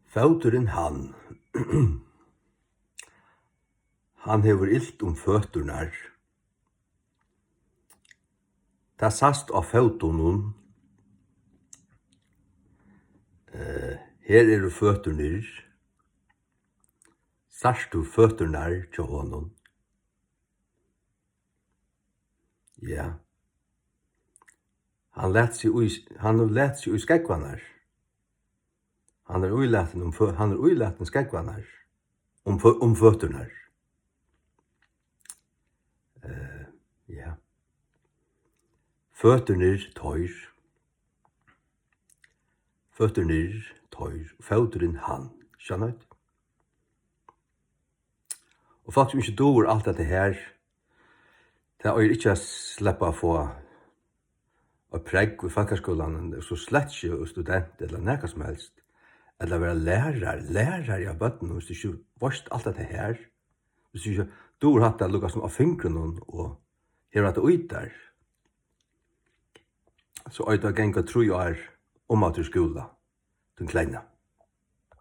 Fóturin hann. Han hevur ilt føturnar. Ta sast av fótunum. Her eru føturnir. Sast du føturnar til honum? Ja. Han let seg i skegvanar. Han er uilaten skegvanar. Føturnar. Ja. Føturnir tøyr. Føturin han. Skjønner? Og folk som ikke doer alt dette her, det er ikke å slippe å få og pregg i folkeskolen, så slett ikke student eller noe som helst. Eller være lærer av bøtten, hvis du ikke vorst alt dette her. Hvis du ikke doer hatt det lukket som av fingrene og hever det ut der. Så er det gengå 3 år om at du skola, den kleine.